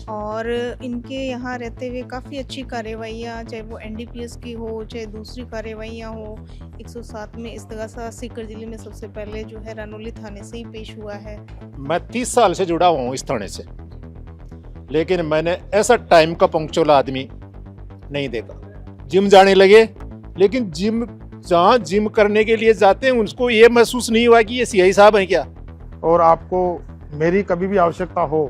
और इनके यहाँ रहते हुए काफ़ी अच्छी कार्रवाइयाँ, चाहे वो एनडीपीएस की हो, चाहे दूसरी कार्रवाइयाँ हो। 107 में इस्तगासा सीकर ज़िले में सबसे पहले जो है रानोली थाने से ही पेश हुआ है। मैं 30 साल से जुड़ा हुआ हूँ इस थाने से, लेकिन मैंने ऐसा टाइम का पंक्चुअल आदमी नहीं देखा। जिम जाने लगे, लेकिन जिम जहाँ जिम करने के लिए जाते हैं उनको ये महसूस नहीं हुआ कि ये सीआई साहब हैं क्या। और आपको मेरी कभी भी आवश्यकता हो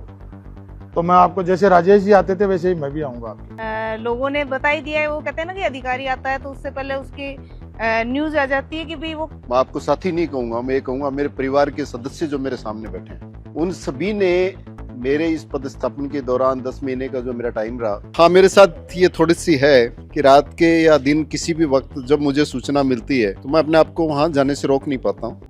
तो मैं आपको, जैसे राजेश जी आते थे वैसे ही मैं भी आऊँगा आपके। लोगों ने बता ही दिया है, वो कहते हैं ना कि अधिकारी आता है तो उससे पहले उसकी न्यूज़ आ जाती है कि भाई वो। मैं आपको साथी नहीं कहूंगा, मैं ये कहूंगा मेरे परिवार के सदस्य जो मेरे सामने बैठे हैं उन सभी ने मेरे इस पदस्थापन के दौरान 10 महीने का जो मेरा टाइम रहा, हाँ मेरे साथ ये थोड़ी सी है कि रात के या दिन किसी भी वक्त जब मुझे सूचना मिलती है तो मैं अपने आप को वहां जाने से रोक नहीं पाता हूँ।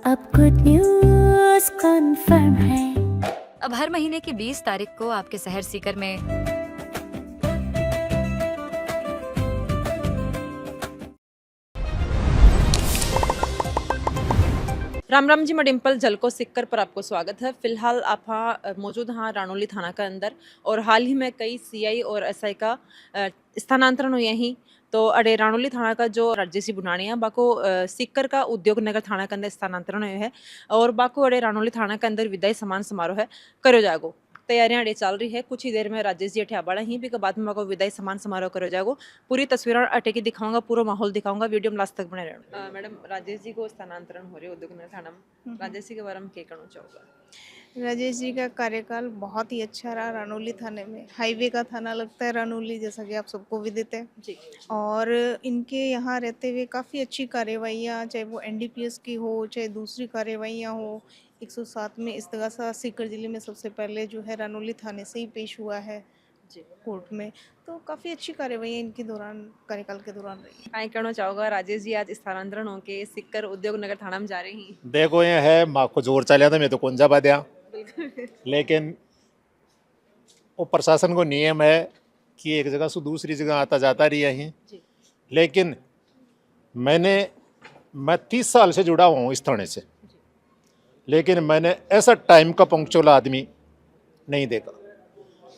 अब गुड न्यूज़ कन्फर्म है। अब हर महीने की 20 तारीख को आपके शहर सीकर में राम राम जी, मैं डिम्पल जलको सिक्कर पर आपको स्वागत है। फिलहाल आप मौजूद हाँ रानोली थाना के अंदर, और हाल ही में कई सीआई और एसआई का स्थानांतरण हुए ही। तो अड़े रानोली थाना का जो राजेश बुनानिया बाको सिक्कर का उद्योग नगर थाना के अंदर स्थानांतरण हुए है, और बाको अड़े रानोली थाना के अंदर विदाई सम्मान समारोह है करो जाएगो। तैयारियां अड़े चल रही है। कुछ ही देर में राजेश जी अठे आबाड़ा ही भी के बाद में बाको विदाई सम्मान समारोह करो जाएगो। पूरी तस्वीर अटे की दिखाऊंगा, पूरा माहौल दिखाऊंगा, वीडियो में लास्ट तक बने रहना। मैडम, राजेश जी को स्थानांतरण हो रहे उद्योग नगर थाना में, राजेश जी के बारे में क्या कहना चाहोगे? राजेश जी का कार्यकाल बहुत ही अच्छा रहा रानोली थाने में। हाईवे का थाना लगता है रानोली, जैसा कि आप सबको विदित है जी। और इनके यहाँ रहते हुए काफ़ी अच्छी कार्रवाइयाँ, चाहे वो एनडीपीएस की हो, चाहे दूसरी कार्रवाइयाँ हो। 107 में इस्तगासा सीकर ज़िले में सबसे पहले जो है रानोली थाने से ही पेश हुआ है जी। कोर्ट में। तो काफ़ी अच्छी कार्रवाइयाँ इनके दौरान, कार्यकाल के दौरान रही। क्या कहना चाहोगा? राजेश जी आज स्थानांतरण होके सिक्कर उद्योग नगर थाना में जा रहे हैं। देखो ये है, माँ को जोर चलिया था, मैं तो कौन जा पा दिया। लेकिन वो प्रशासन को नियम है कि एक जगह से दूसरी जगह आता जाता रहा है। लेकिन मैं 30 साल से जुड़ा हुआ हूँ इस थाने से, लेकिन मैंने ऐसा टाइम का पंक्चुअल आदमी नहीं देखा,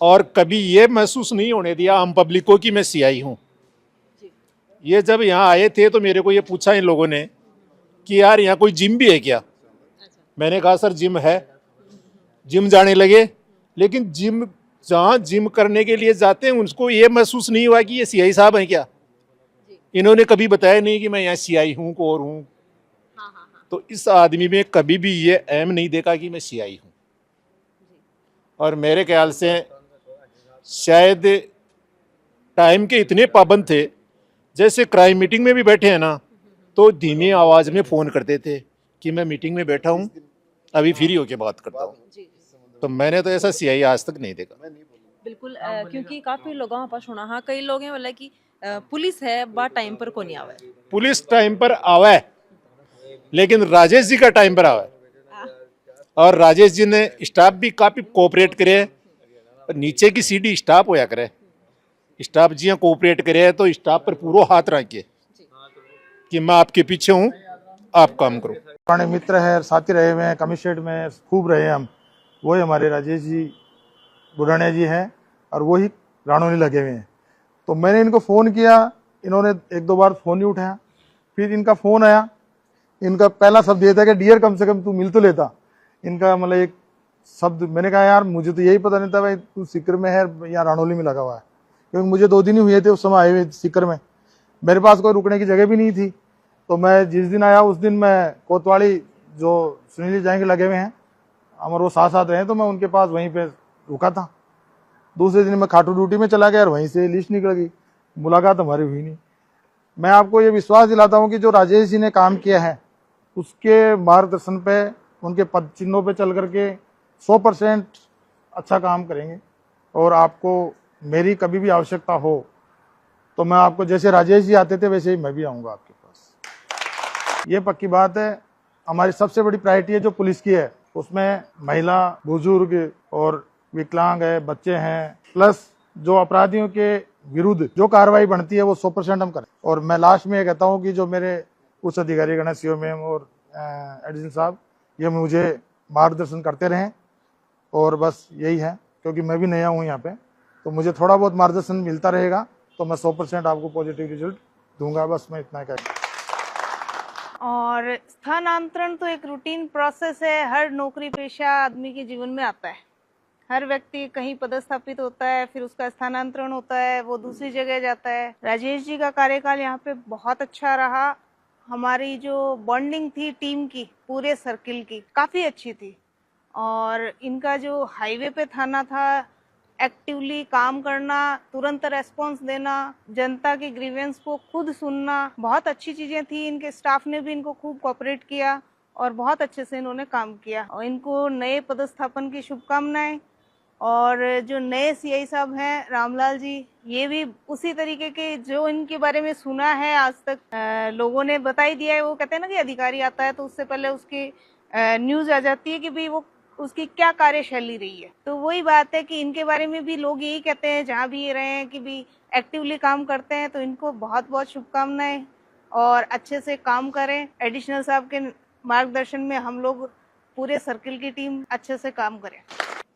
और कभी ये महसूस नहीं होने दिया आम पब्लिक को कि मैं सीआई हूँ। ये जब यहाँ आए थे तो मेरे को ये पूछा इन लोगों ने कि यार यहाँ कोई जिम भी है क्या। मैंने कहा सर जिम है। जिम जाने लगे, लेकिन जिम जहाँ जिम करने के लिए जाते हैं उनको ये महसूस नहीं हुआ कि ये सीआई साहब हैं क्या। इन्होंने कभी बताया नहीं कि मैं यहाँ सीआई हूँ को और हूँ। तो इस आदमी में कभी भी ये एम नहीं देखा कि मैं सीआई हूँ। और मेरे ख्याल से शायद टाइम के इतने पाबंद थे, जैसे क्राइम मीटिंग में भी बैठे हैं ना, तो धीमी आवाज में फोन करते थे कि मैं मीटिंग में बैठा हूँ, अभी फ्री होके बात करता हूँ। तो मैंने तो ऐसा सीआई आज तक नहीं देखा। बिल्कुल, क्योंकि काफी लोगों के पास होना, हाँ कई लोग हैं बोला कि पुलिस है बा टाइम पर को नहीं आवे। पुलिस टाइम पर आवा है, लेकिन राजेश जी का टाइम पर आवा है। और राजेश जी ने स्टाफ भी काफी कोऑपरेट करे। नीचे की सीढ़ी स्टाफ होया करे, स्टाफ जी कोऑपरेट करे तो स्टाफ पर पूरा हाथ रखिए कि मैं आपके पीछे हूँ, आप काम करो। पुराने मित्र है, साथी रहे हुए हैं, कमिश्नरेट में खूब रहे हम। वही हमारे राजेश जी बुरानिया जी हैं, और वही रानोली लगे हुए हैं। तो मैंने इनको फ़ोन किया, इन्होंने एक दो बार फ़ोन नहीं उठाया। फिर इनका फ़ोन आया, इनका पहला शब्द ये था कि डियर कम से कम तू मिल तो लेता। इनका मतलब एक शब्द, मैंने कहा यार मुझे तो यही पता नहीं था भाई तू सिक्कर में है या रानोली में लगा हुआ है, क्योंकि मुझे 2 दिन ही हुए थे उस समय आए हुए सिक्कर में। मेरे पास कोई रुकने की जगह भी नहीं थी। तो मैं जिस दिन आया उस दिन मैं कोतवाली जो सुनील जाएंगे लगे हुए हैं हमारे, वो साथ साथ रहे, तो मैं उनके पास वहीं पे रुका था। दूसरे दिन मैं खाटू ड्यूटी में चला गया और वहीं से लिस्ट निकल गई, मुलाकात हमारी हुई नहीं। मैं आपको ये विश्वास दिलाता हूँ कि जो राजेश जी ने काम किया है उसके मार्गदर्शन पे, उनके पद चिन्हों पे चल करके 100% अच्छा काम करेंगे। और आपको मेरी कभी भी आवश्यकता हो तो मैं आपको, जैसे राजेश जी आते थे वैसे ही मैं भी आऊँगा आपके पास। ये पक्की बात है। हमारी सबसे बड़ी प्रायोरिटी है जो पुलिस की है, उसमें महिला, बुजुर्ग और विकलांग है, बच्चे हैं, प्लस जो अपराधियों के विरुद्ध जो कार्रवाई बनती है वो 100% हम करें। और मैं लास्ट में ये कहता हूँ कि जो मेरे उच्च अधिकारी गण सीओ मैम और एडिशनल साहब, ये मुझे मार्गदर्शन करते रहें। और बस यही है, क्योंकि मैं भी नया हूँ यहाँ पे, तो मुझे थोड़ा बहुत मार्गदर्शन मिलता रहेगा तो मैं 100% आपको पॉजिटिव रिजल्ट दूंगा। बस मैं इतना कह। और स्थानांतरण तो एक रूटीन प्रोसेस है, हर नौकरी पेशा आदमी के जीवन में आता है। हर व्यक्ति कहीं पदस्थापित होता है, फिर उसका स्थानांतरण होता है, वो दूसरी जगह जाता है। राजेश जी का कार्यकाल यहाँ पे बहुत अच्छा रहा। हमारी जो बॉन्डिंग थी टीम की, पूरे सर्किल की, काफ़ी अच्छी थी। और इनका जो हाईवे पे थाना था, एक्टिवली काम करना, तुरंत रेस्पॉन्स देना, जनता के ग्रीवेंस को खुद सुनना, बहुत अच्छी चीज़ें थी। इनके स्टाफ ने भी इनको खूब कोऑपरेट किया और बहुत अच्छे से इन्होंने काम किया। और इनको नए पदस्थापन की शुभकामनाएं। और जो नए सीआई साहब हैं रामलाल जी, ये भी उसी तरीके के जो इनके बारे में सुना है आज तक लोगों ने बता ही दिया है। वो कहते हैं ना कि अधिकारी आता है तो उससे पहले उसकी न्यूज़ आ जाती है कि भाई वो उसकी क्या कार्यशैली रही है। तो वही बात है कि इनके बारे में भी लोग यही कहते हैं जहाँ भी ये रहे हैं कि भी एक्टिवली काम करते हैं। तो इनको बहुत बहुत शुभकामनाएं और अच्छे से काम करें। एडिशनल साहब के मार्गदर्शन में हम लोग पूरे सर्किल की टीम अच्छे से काम करें।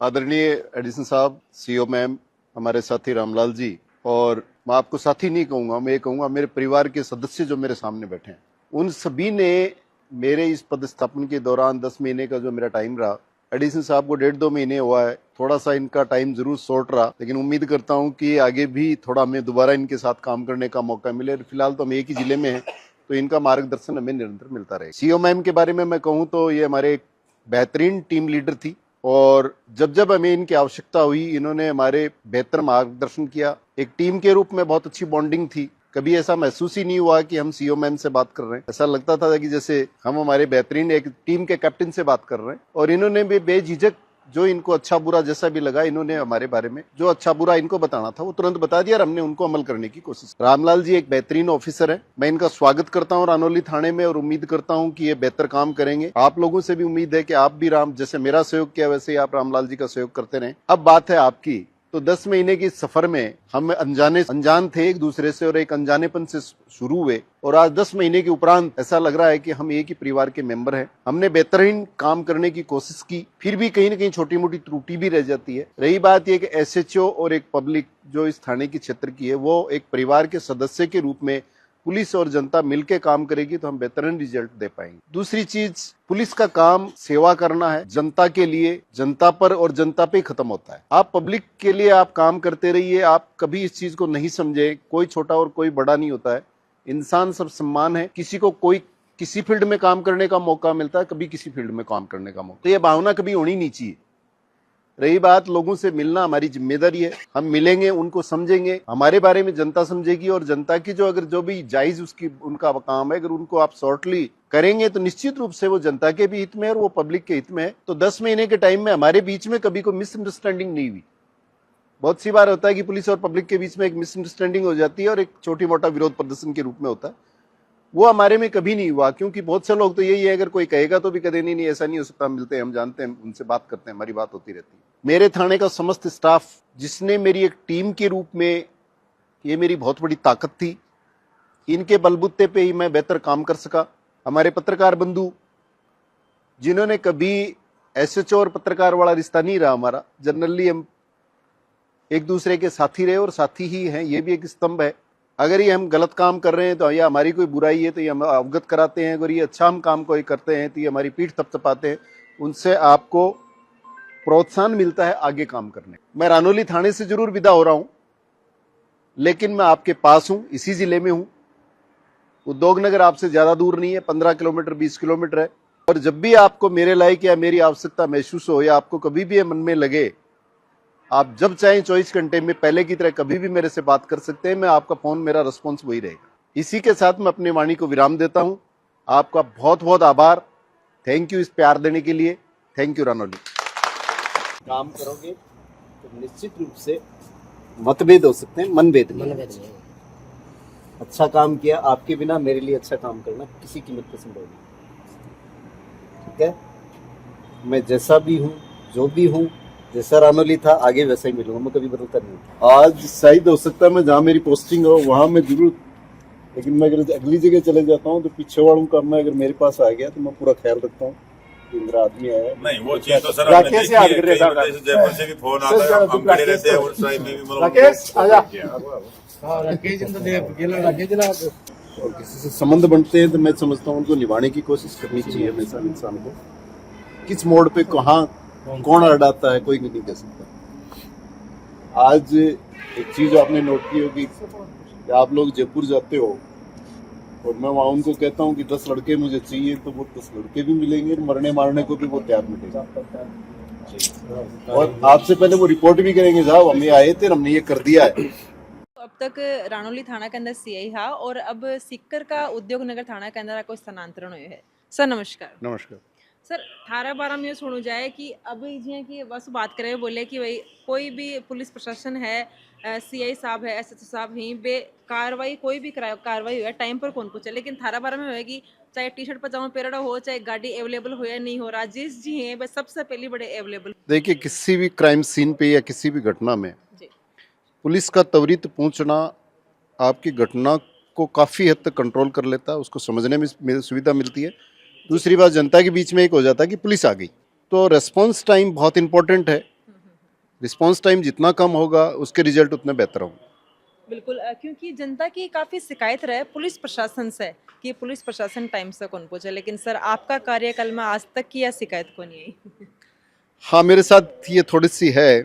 आदरणीय एडिशनल साहब, सीओ मैम, हमारे साथी रामलाल जी, और मैं आपको साथी नहीं कहूंगा, मैं ये कहूंगा मेरे परिवार के सदस्य जो मेरे सामने बैठे हैं, उन सभी ने मेरे इस पदस्थापन के दौरान 10 महीने का जो मेरा टाइम रहा, एडिशनल साहब को 1.5-2 महीने हुआ है, थोड़ा सा इनका टाइम जरूर शॉर्ट रहा, लेकिन उम्मीद करता हूं कि आगे भी थोड़ा हमें दोबारा इनके साथ काम करने का मौका मिले। फिलहाल तो हम एक ही जिले में हैं, तो इनका मार्गदर्शन हमें निरंतर मिलता रहे। सीओ मैम के बारे में मैं कहूँ तो ये हमारे एक बेहतरीन टीम लीडर थी, और जब जब हमें इनकी आवश्यकता हुई इन्होंने हमारे बेहतर मार्गदर्शन किया। एक टीम के रूप में बहुत अच्छी बॉन्डिंग थी। कभी ऐसा महसूस ही नहीं हुआ कि हम सीओ मैम से बात कर रहे हैं, ऐसा लगता था कि जैसे हम हमारे बेहतरीन एक टीम के कैप्टन से बात कर रहे हैं। और इन्होंने भी बेझिझक जो इनको अच्छा बुरा जैसा भी लगा, इन्होंने हमारे बारे में जो अच्छा बुरा इनको बताना था वो तुरंत बता दिया और हमने उनको अमल करने की कोशिश की। रामलाल जी एक बेहतरीन ऑफिसर है, मैं इनका स्वागत करता हूँ रानौली थाने में, और उम्मीद करता हूँ कि ये बेहतर काम करेंगे। आप लोगों से भी उम्मीद है कि आप भी जैसे मेरा सहयोग किया वैसे ही आप रामलाल जी का सहयोग करते रहें। अब बात है आपकी, तो 10 महीने की सफर में हम अनजान थे एक दूसरे से, और एक अनजानेपन से शुरू हुए, और आज 10 महीने के उपरांत ऐसा लग रहा है कि हम एक ही परिवार के मेंबर हैं। हमने बेहतरीन काम करने की कोशिश की, फिर भी कहीं न कहीं छोटी मोटी त्रुटि भी रह जाती है। रही बात यह कि एसएचओ और एक पब्लिक जो इस थाने की क्षेत्र की है, वो एक परिवार के सदस्य के रूप में पुलिस और जनता मिलकर काम करेगी तो हम बेहतरीन रिजल्ट दे पाएंगे। दूसरी चीज, पुलिस का काम सेवा करना है, जनता के लिए, जनता पर और जनता पे खत्म होता है। आप पब्लिक के लिए आप काम करते रहिए, आप कभी इस चीज को नहीं समझे, कोई छोटा और कोई बड़ा नहीं होता है, इंसान सब सम्मान है। किसी को कोई किसी फील्ड में काम करने का मौका मिलता है, कभी किसी फील्ड में काम करने का मौका, तो ये भावना कभी होनी नहीं चाहिए। रही बात लोगों से मिलना, हमारी जिम्मेदारी है, हम मिलेंगे, उनको समझेंगे, हमारे बारे में जनता समझेगी, और जनता की जो भी जायज उनका काम है, अगर उनको आप शॉर्टली करेंगे तो निश्चित रूप से वो जनता के भी हित में है और वो पब्लिक के हित में है। तो 10 महीने के टाइम में हमारे बीच में कभी कोई मिसअंडरस्टैंडिंग नहीं हुई। बहुत सी बार होता है कि पुलिस और पब्लिक के बीच में एक मिसअंडरस्टैंडिंग हो जाती है और एक छोटी मोटा विरोध प्रदर्शन के रूप में होता है, वो हमारे में कभी नहीं हुआ। क्योंकि बहुत से लोग तो यही है, अगर कोई कहेगा तो भी कदे नहीं ऐसा नहीं हो सकता, मिलते हैं, हम जानते हैं, उनसे बात करते हैं, हमारी बात होती रहती है। मेरे थाने का समस्त स्टाफ, जिसने मेरी एक टीम के रूप में, ये मेरी बहुत बड़ी ताकत थी, इनके बलबूते पे ही मैं बेहतर काम कर सका। हमारे पत्रकार बंधु, जिन्होंने कभी एसएचओ और पत्रकार वाला रिश्ता नहीं रहा हमारा, जनरली हम एक दूसरे के साथी रहे और साथी ही हैं, ये भी एक स्तंभ है। अगर ये हम गलत काम कर रहे हैं तो या हमारी कोई बुराई है तो ये हम अवगत कराते हैं, अगर ये अच्छा हम काम कोई करते हैं तो ये हमारी पीठ थपथपाते हैं, उनसे आपको प्रोत्साहन मिलता है आगे काम करने। मैं रानौली थाने से जरूर विदा हो रहा हूं, लेकिन मैं आपके पास हूं, इसी जिले में हूं। उद्योगनगर आपसे ज्यादा दूर नहीं है, 15 किलोमीटर 20 किलोमीटर है। और जब भी आपको मेरे लायक या मेरी आवश्यकता महसूस हो, या आपको कभी भी मन में लगे, आप जब चाहें 24 घंटे में पहले की तरह कभी भी मेरे से बात कर सकते हैं। मैं आपका फोन, मेरा रिस्पॉन्स वही रहेगा। इसी के साथ मैं अपनी वाणी को विराम देता हूं। आपका बहुत बहुत आभार, थैंक यू इस प्यार देने के लिए। Thank you Ranauli. काम करोगे तो निश्चित रूप से मतभेद हो सकते हैं, मनभेद नहीं। अच्छा काम किया, आपके बिना मेरे लिए अच्छा काम करना किसी कीमत पर संभव नहीं। ठीक है, मैं जैसा भी हूँ, जो भी हूँ, जैसा रानौली था आगे वैसा ही मिलूंगा, मैं कभी बदलता नहीं। आज शायद हो सकता है मैं जहाँ मेरी पोस्टिंग हो वहाँ मैं जरूर, लेकिन मैं अगर अगली जगह चले जाता हूँ तो पीछे वालों का मैं अगर मेरे पास आ गया तो मैं पूरा ख्याल रखता हूँ। इंदिरा आदमी है। नहीं वो चीज तो सर राकेश आपने देखी याद है, कर रहे कई थे। बंदे से जयपुर से भी फोन आता है, हम खड़े रहते हैं उस टाइम में भी मतलब राकेश आजा। और किसी से संबंध बनते हैं तो मैं समझता हूँ उनको निभाने की कोशिश करनी चाहिए हमेशा इंसान को। किस मोड़ पे कहाँ कौन अड़ाता है कोई नहीं कह सकता। आज एक चीज आपने नोट की होगी कि आप लोग जयपुर जाते हो और मैं वहाँ उनको कहता हूँ कि 10 लड़के मुझे चाहिए तो वो 10 लड़के भी मिलेंगे और मरने मारने को भी वो तैयार मिलेंगे। और आपसे पहले वो रिपोर्ट भी करेंगे, साहब हम ये आए थे हमने ये कर दिया है। तो अब तक रानोली थाना के अंदर सीआई हा और अब सीकर का उद्योग नगर थाना के अंदर आपको स्थानांतरण हुए है। सर नमस्कार। नमस्कार। सर 18-12 में सुनो जाए कि अब जियां कि बस बात करें बोले कि भाई कोई भी पुलिस प्रशासन है, सीआई साहब है, एसएचओ साहब ही बे कार्रवाई कोई भी कार्रवाई हुआ टाइम पर कौन पूछे, लेकिन 18-12 में होएगी चाहे टी शर्ट पजामा पहना हो चाहे गाड़ी अवेलेबल हो या नहीं हो, राजेश जी हैं बस सबसे पहले बड़े अवेलेबल। देखिए किसी भी क्राइम सीन पे या किसी भी घटना में जी पुलिस का त्वरित पहुंचना आपकी घटना को काफ़ी हद तक कंट्रोल कर लेता है, उसको समझने में सुविधा मिलती है। दूसरी बात जनता के बीच में एक हो जाता है कि पुलिस आ गई, तो रेस्पॉन्स टाइम बहुत इंपॉर्टेंट है। रिस्पॉन्स टाइम जितना कम होगा उसके रिजल्ट उतने बेहतर होंगे। बिल्कुल, क्योंकि जनता की काफ़ी शिकायत रहे पुलिस प्रशासन से कि पुलिस प्रशासन टाइम से कौन पहुंचे, लेकिन सर आपका कार्यकाल में आज तक की यह शिकायत को नहीं आई। हाँ मेरे साथ ये थोड़ी सी है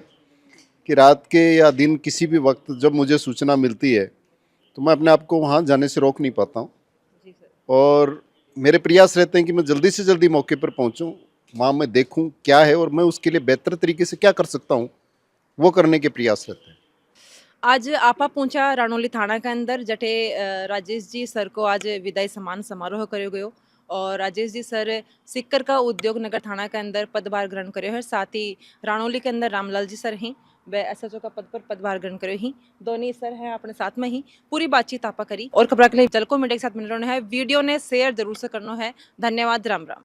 कि रात के या दिन किसी भी वक्त जब मुझे सूचना मिलती है तो मैं अपने आप को वहाँ जाने से रोक नहीं पाता हूँ जी सर। और मेरे प्रयास रहते हैं कि मैं जल्दी से जल्दी मौके पर पहुँचूँ, वहाँ मैं देखूँ क्या है और मैं उसके लिए बेहतर तरीके से क्या कर सकता हूँ वो करने के प्रयास रहते हैं। आज आपा पहुंचा रानोली थाना के अंदर जटे राजेश जी सर को आज विदाई सम्मान समारोह करो गयो और राजेश जी सर सिक्कर का उद्योग नगर थाना के अंदर पदभार ग्रहण करो है। साथ ही रानोली के अंदर रामलाल जी सर हैं वे एसएचओ का पद पर पदभार ग्रहण करो ही, दोनों सर हैं अपने साथ में ही। पूरी बातचीत आपा करी और खबर के लिए जलको मीडिया के साथ मिल रहे हैं, वीडियो ने शेयर जरूर से करना है। धन्यवाद, राम राम।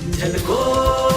झलको